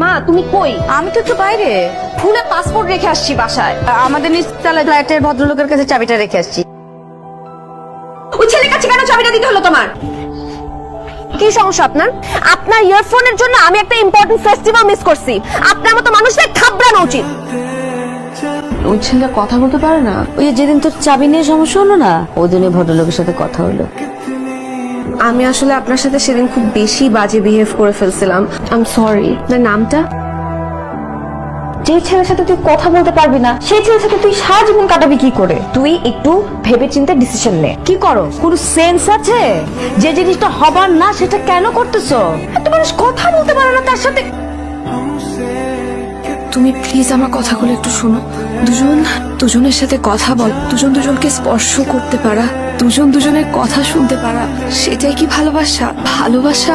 মা তুমি কই? আমি তো একটু বাইরে। ভুলে পাসপোর্ট রেখে আসছি বাসায়। আমাদের নিচতলায় ফ্ল্যাটের ভদ্রলোকের কাছে চাবিটা রেখে আসছি। ওই ছেলের কাছে কেন চাবিটা দিতে হলো তোমার? কি সমস্যা আপনার? আপনার ইয়ারফোনের জন্য আমি একটা ইম্পর্টেন্ট ফেস্টিভ্যাল মিস করছি। আপনার মতো মানুষদের থাবড়ানো উচিত। ওই ছেলেটা কথা বলতে পারে না। ওই যেদিন তোর চাবি নিয়ে সমস্যা হলো না, ওই দিন ওই ভদ্রলোকের সাথে কথা হলো। আমি আসলে আপনার সাথে সেদিন খুব বেশি বাজে বিহেভ করে ফেলছিলাম। I am sorry. আপনার নামটা? যে ছেলের সাথে তুই কথা বলতে পারবি না, সেই ছেলের সাথে তুই সারা জীবন কাটাবি কি করে? তুই একটু ভেবেচিন্তে ডিসিশন নে। কি করো? কোনো সেন্স আছে? যে জিনিসটা হবার না সেটা কেন করতেছো? এত মানুষ কথা বলতে পারে না তার সাথে। তুমি প্লিজ আমার কথাগুলো একটু শোনো। দুজনের সাথে কথা বল, দুজনকে স্পর্শ করতে পারা, দুজনের কথা শুনতে পারা, সেটাই কি ভালোবাসা? ভালোবাসা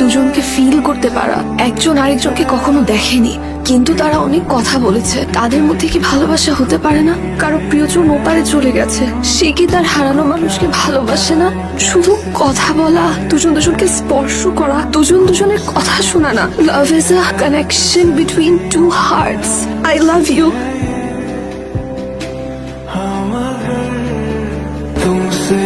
দুজনকে ফিল করতে পারা। একজন আরেকজনকে কখনো দেখেনি কিন্তু তারা অনেক কথা বলেছে। তাদের মধ্যে কি ভালোবাসা হতে পারে না? কারো প্রিয়জন ওপারে চলে গেছে, সে কি তার হারানো মানুষকে ভালোবাসে না? শুধু কথা বলা, দুজনকে স্পর্শ করা, দুজনের কথা শোনা না। Love is a connection between two hearts. I love you. तुमसे